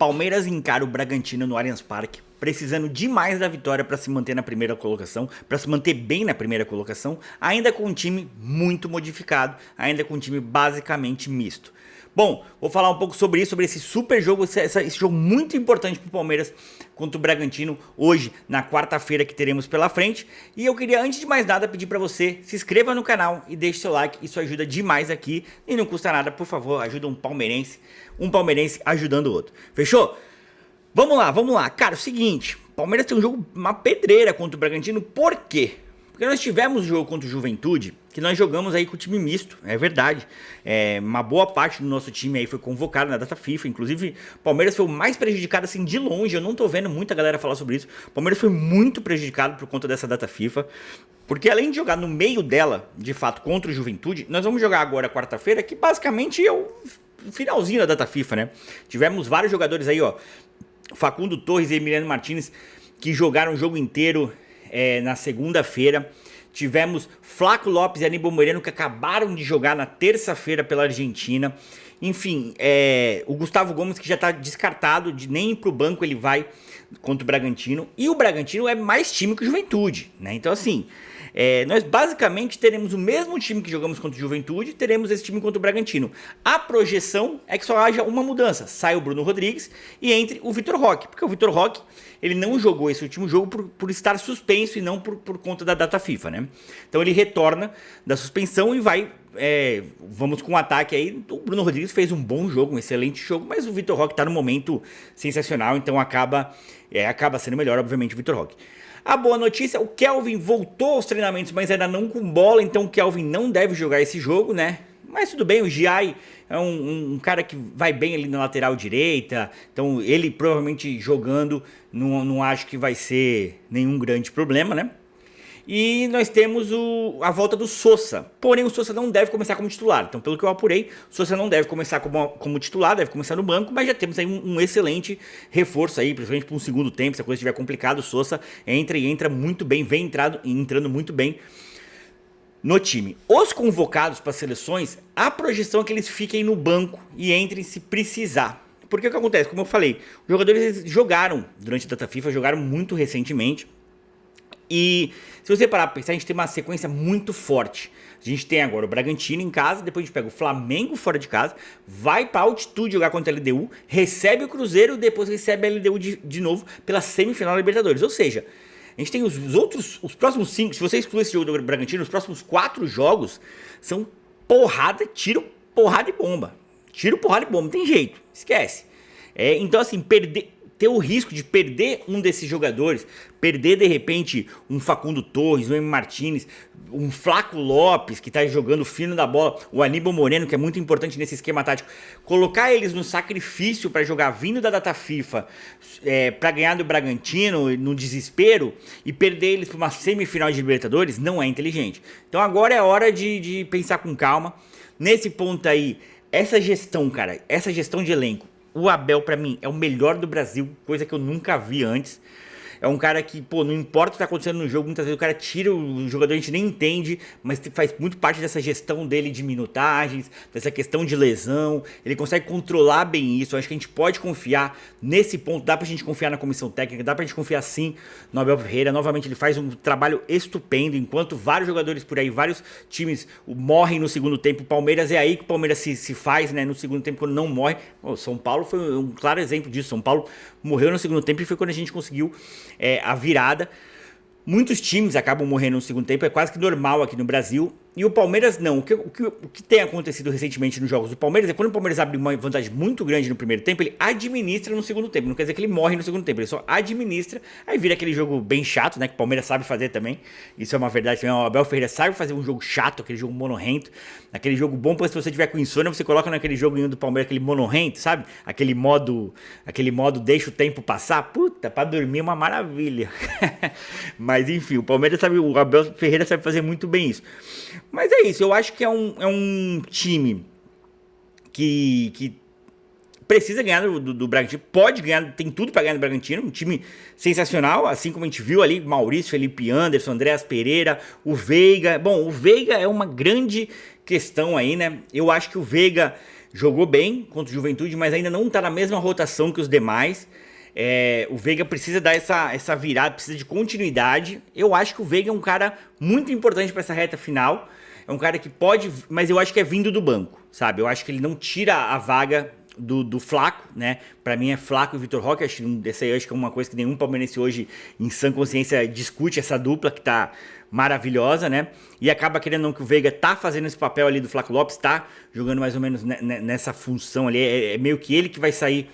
Palmeiras encara o Bragantino no Allianz Parque, precisando demais da vitória para se manter na primeira colocação, para se manter bem na primeira colocação, ainda com um time muito modificado, ainda com um time basicamente misto. Bom, vou falar um pouco sobre isso, sobre esse super jogo, esse jogo muito importante para o Palmeiras contra o Bragantino, hoje, na quarta-feira que teremos pela frente. E eu queria, antes de mais nada, pedir para você, se inscreva no canal e deixe seu like, isso ajuda demais aqui e não custa nada, por favor, ajuda um palmeirense ajudando o outro. Fechou? Vamos lá. Cara, é o seguinte, o Palmeiras tem um jogo, uma pedreira contra o Bragantino, por quê? Porque nós tivemos um jogo contra o Juventude, que nós jogamos aí com o time misto, é verdade. Uma boa parte do nosso time aí foi convocado na data FIFA, inclusive o Palmeiras foi o mais prejudicado assim de longe, eu não tô vendo muita galera falar sobre isso. O Palmeiras foi muito prejudicado por conta dessa data FIFA, porque além de jogar no meio dela, de fato, contra o Juventude, nós vamos jogar agora quarta-feira, que basicamente é o finalzinho da data FIFA, né? Tivemos vários jogadores aí, ó, Facundo Torres e Emiliano Martins, que jogaram o jogo inteiro na segunda-feira. Tivemos Flaco Lopes e Aníbal Moreno, que acabaram de jogar na terça-feira pela Argentina. Enfim, o Gustavo Gomes, que já está descartado, nem ir pro banco ele vai contra o Bragantino. E o Bragantino é mais time que o Juventude, né? Então assim, nós basicamente teremos o mesmo time que jogamos contra o Juventude, teremos esse time contra o Bragantino. A projeção é que só haja uma mudança, sai o Bruno Rodrigues e entre o Vitor Roque, porque o Vitor Roque, ele não jogou esse último jogo por estar suspenso e não por conta da data FIFA, né? Então ele retorna da suspensão e vai, vamos com um ataque aí. O Bruno Rodrigues fez um bom jogo, um excelente jogo, mas o Vitor Roque tá num momento sensacional, então acaba sendo melhor, obviamente, o Vitor Roque. A boa notícia, o Kelvin voltou aos treinamentos, mas ainda não com bola, então o Kelvin não deve jogar esse jogo, né? Mas tudo bem, o Giai é um cara que vai bem ali na lateral direita, então ele provavelmente jogando, não acho que vai ser nenhum grande problema, né? E nós temos a volta do Sosa, porém o Sosa não deve começar como titular, então pelo que eu apurei, o Sosa não deve começar como titular, deve começar no banco, mas já temos aí um excelente reforço aí, principalmente para um segundo tempo, se a coisa estiver complicada, o Sosa entra muito bem, vem entrando muito bem no time. Os convocados para seleções, a projeção é que eles fiquem no banco e entrem se precisar. Porque o que acontece? Como eu falei, os jogadores jogaram durante a data FIFA, jogaram muito recentemente. E se você parar para pensar, a gente tem uma sequência muito forte. A gente tem agora o Bragantino em casa, depois a gente pega o Flamengo fora de casa, vai para altitude jogar contra a LDU, recebe o Cruzeiro, depois recebe a LDU de novo pela semifinal da Libertadores. Ou seja, a gente tem os próximos 5, se você excluir esse jogo do Bragantino, os próximos 4 jogos são porrada, tiro, porrada e bomba. Tiro, porrada e bomba, não tem jeito, esquece. Então assim, ter o risco de perder um desses jogadores, perder de repente um Facundo Torres, um M. Martins, um Flaco Lopes que tá jogando fino da bola, o Aníbal Moreno, que é muito importante nesse esquema tático, colocar eles no sacrifício para jogar vindo da data FIFA, para ganhar do Bragantino no desespero e perder eles para uma semifinal de Libertadores, não é inteligente. Então agora é hora de pensar com calma. Nesse ponto aí, essa gestão, cara, essa gestão de elenco, o Abel, pra mim, é o melhor do Brasil, coisa que eu nunca vi antes. É um cara que, pô, não importa o que tá acontecendo no jogo, muitas vezes o cara tira o jogador, a gente nem entende, mas faz muito parte dessa gestão dele de minutagens, dessa questão de lesão, ele consegue controlar bem isso. Eu acho que a gente pode confiar nesse ponto, dá pra gente confiar na comissão técnica, dá pra gente confiar sim no Abel Ferreira. Novamente, ele faz um trabalho estupendo, enquanto vários jogadores por aí, vários times morrem no segundo tempo. O Palmeiras é aí que o Palmeiras se faz, né, no segundo tempo, quando não morre. O São Paulo foi um claro exemplo disso. São Paulo morreu no segundo tempo e foi quando a gente conseguiu a virada. Muitos times acabam morrendo no segundo tempo, é quase que normal aqui no Brasil. E o Palmeiras não. O que tem acontecido recentemente nos jogos do Palmeiras é quando o Palmeiras abre uma vantagem muito grande no primeiro tempo, ele administra no segundo tempo. Não quer dizer que ele morre no segundo tempo, ele só administra. Aí vira aquele jogo bem chato, né? Que o Palmeiras sabe fazer também. Isso é uma verdade também. O Abel Ferreira sabe fazer um jogo chato, aquele jogo monorrento. Aquele jogo bom, pois se você tiver com insônia, você coloca naquele joguinho do Palmeiras, aquele monorrento, sabe? Aquele modo deixa o tempo passar. Puta, pra dormir é uma maravilha. Mas enfim, o Palmeiras sabe, o Abel Ferreira sabe fazer muito bem isso. Mas é isso, eu acho que é um time que precisa ganhar do Bragantino, pode ganhar, tem tudo para ganhar do Bragantino, um time sensacional, assim como a gente viu ali, Maurício, Felipe Anderson, Andréas Pereira, o Veiga. Bom, o Veiga é uma grande questão aí, né? Eu acho que o Veiga jogou bem contra o Juventude, mas ainda não tá na mesma rotação que os demais. O Veiga precisa dar essa virada, precisa de continuidade. Eu acho que o Veiga é um cara muito importante para essa reta final. É um cara que pode, mas eu acho que é vindo do banco, sabe? Eu acho que ele não tira a vaga do Flaco, né? Pra mim é Flaco e Vitor Roque. Acho que é uma coisa que nenhum palmeirense hoje, em sã consciência, discute, essa dupla que tá maravilhosa, né? E acaba querendo não que o Veiga tá fazendo esse papel ali do Flaco Lopes, tá jogando mais ou menos nessa função ali. É meio que ele que vai sair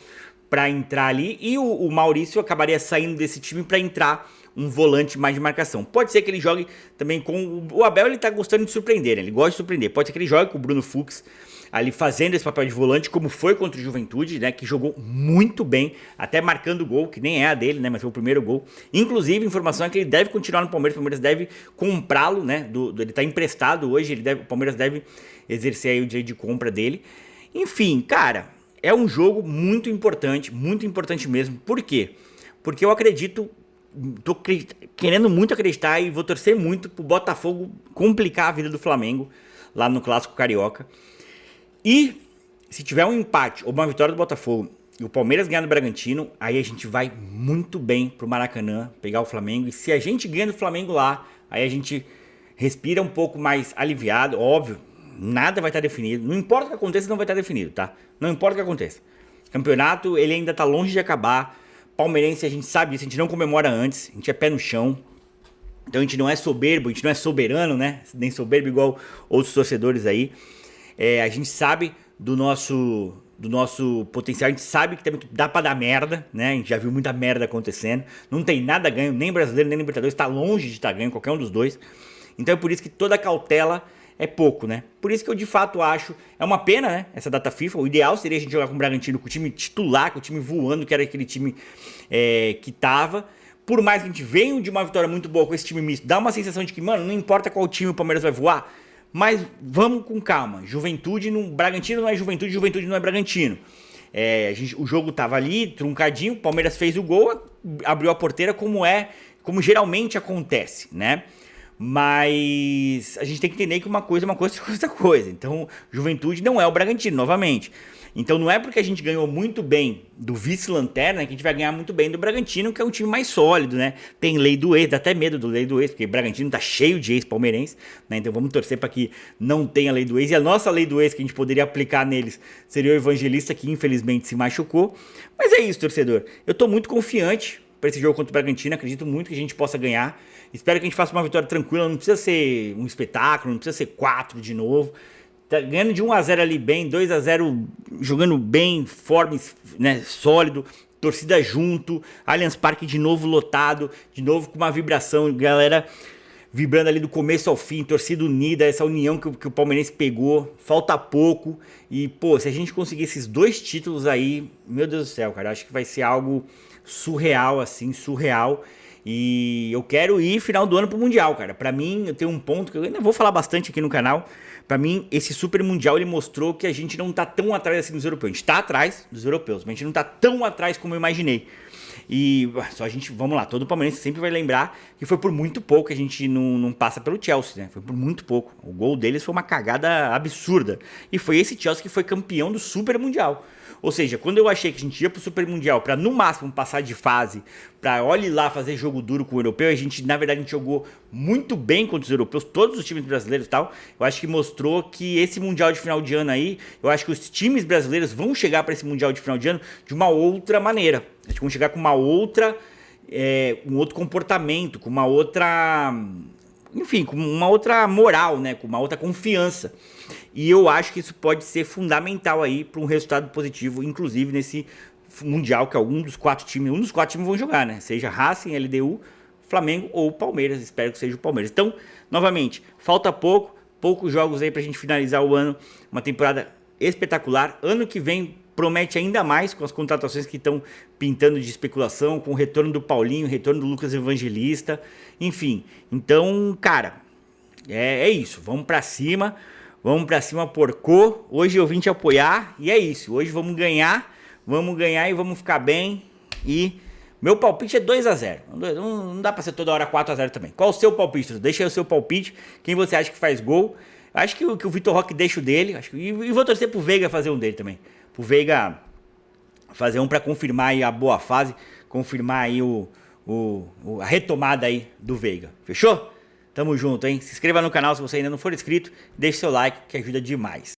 para entrar ali, e o Maurício acabaria saindo desse time para entrar um volante mais de marcação. Pode ser que ele jogue também com o Abel, ele tá gostando de surpreender, né? Ele gosta de surpreender. Pode ser que ele jogue com o Bruno Fux ali fazendo esse papel de volante, como foi contra o Juventude, né? Que jogou muito bem, até marcando o gol, que nem é a dele, né? Mas foi o primeiro gol. Inclusive, informação é que ele deve continuar no Palmeiras. O Palmeiras deve comprá-lo, né? Ele tá emprestado hoje, o Palmeiras deve exercer aí o direito de compra dele. Enfim, cara, é um jogo muito importante mesmo. Por quê? Porque eu acredito, tô querendo muito acreditar e vou torcer muito pro Botafogo complicar a vida do Flamengo lá no Clássico Carioca. E se tiver um empate ou uma vitória do Botafogo e o Palmeiras ganhar no Bragantino, aí a gente vai muito bem pro Maracanã pegar o Flamengo. E se a gente ganha do Flamengo lá, aí a gente respira um pouco mais aliviado, óbvio. Nada vai estar definido. Não importa o que aconteça, não vai estar definido, tá? Não importa o que aconteça. Campeonato, ele ainda tá longe de acabar. Palmeirense, a gente sabe disso, a gente não comemora antes. A gente é pé no chão. Então a gente não é soberbo, a gente não é soberano, né? Nem soberbo igual outros torcedores aí. A gente sabe do nosso potencial, a gente sabe que também dá pra dar merda, né? A gente já viu muita merda acontecendo. Não tem nada ganho, nem brasileiro, nem Libertadores. Tá longe de estar ganho, qualquer um dos dois. Então é por isso que toda cautela é pouco, né? Por isso que eu de fato acho, é uma pena, né? Essa data FIFA, o ideal seria a gente jogar com o Bragantino, com o time titular, com o time voando, que era aquele time que tava. Por mais que a gente venha de uma vitória muito boa com esse time misto, dá uma sensação de que, mano, não importa qual time o Palmeiras vai voar, mas vamos com calma. Bragantino não é Juventude, Juventude não é Bragantino. O jogo tava ali, truncadinho, o Palmeiras fez o gol, abriu a porteira como geralmente acontece, né? Mas a gente tem que entender que uma coisa é uma coisa, outra coisa. Então, Juventude não é o Bragantino, novamente. Então, não é porque a gente ganhou muito bem do vice-lanterna que a gente vai ganhar muito bem do Bragantino, que é um time mais sólido, né? Tem lei do ex, dá até medo do lei do ex, porque o Bragantino tá cheio de ex-palmeirense, né? Então, vamos torcer para que não tenha lei do ex. E a nossa lei do ex que a gente poderia aplicar neles seria o Evangelista, que infelizmente se machucou. Mas é isso, torcedor. Eu tô muito confiante para esse jogo contra o Bragantino, acredito muito que a gente possa ganhar. Espero que a gente faça uma vitória tranquila, não precisa ser um espetáculo, não precisa ser 4 de novo. Tá ganhando de 1-0 ali bem, 2-0 jogando bem, forme, né, sólido, torcida junto, Allianz Parque de novo lotado, de novo com uma vibração, galera vibrando ali do começo ao fim, torcida unida, essa união que o Palmeirense pegou, falta pouco. E, pô, se a gente conseguir esses 2 títulos aí, meu Deus do céu, cara, acho que vai ser algo surreal, assim, surreal. E eu quero ir final do ano pro Mundial, cara. Pra mim, eu tenho um ponto que eu ainda vou falar bastante aqui no canal. Pra mim, esse Super Mundial, ele mostrou que a gente não tá tão atrás assim dos europeus. A gente tá atrás dos europeus, mas a gente não tá tão atrás como eu imaginei. E só a gente, vamos lá, todo palmeirense sempre vai lembrar que foi por muito pouco que a gente não passa pelo Chelsea, né? Foi por muito pouco. O gol deles foi uma cagada absurda. E foi esse Chelsea que foi campeão do Super Mundial. Ou seja, quando eu achei que a gente ia pro Super Mundial pra no máximo passar de fase, pra olhe lá fazer jogo duro com o europeu, a gente, na verdade, a gente jogou muito bem contra os europeus, todos os times brasileiros e tal. Eu acho que mostrou que esse Mundial de final de ano aí, eu acho que os times brasileiros vão chegar pra esse Mundial de final de ano de uma outra maneira. Acho que vão chegar com uma outra, um outro comportamento, com uma outra, enfim, com uma outra moral, né? Com uma outra confiança. E eu acho que isso pode ser fundamental aí para um resultado positivo, inclusive nesse Mundial, que é um dos 4 times vão jogar, né? Seja Racing, LDU, Flamengo ou Palmeiras. Espero que seja o Palmeiras. Então, novamente, falta poucos jogos aí pra gente finalizar o ano. Uma temporada espetacular. Ano que vem promete ainda mais com as contratações que estão pintando de especulação, com o retorno do Paulinho, o retorno do Lucas Evangelista, enfim. Então, cara, é isso. Vamos pra cima, porcô. Hoje eu vim te apoiar e é isso. Hoje vamos ganhar e vamos ficar bem. E meu palpite é 2-0. Não dá pra ser toda hora 4-0 também. Qual o seu palpite? Deixa aí o seu palpite. Quem você acha que faz gol? Acho que o Vitor Roque deixa o dele. E vou torcer pro Veiga fazer um dele também. Pro Veiga fazer um pra confirmar aí a boa fase. Confirmar aí a retomada aí do Veiga. Fechou? Tamo junto, hein? Se inscreva no canal se você ainda não for inscrito. Deixe seu like que ajuda demais.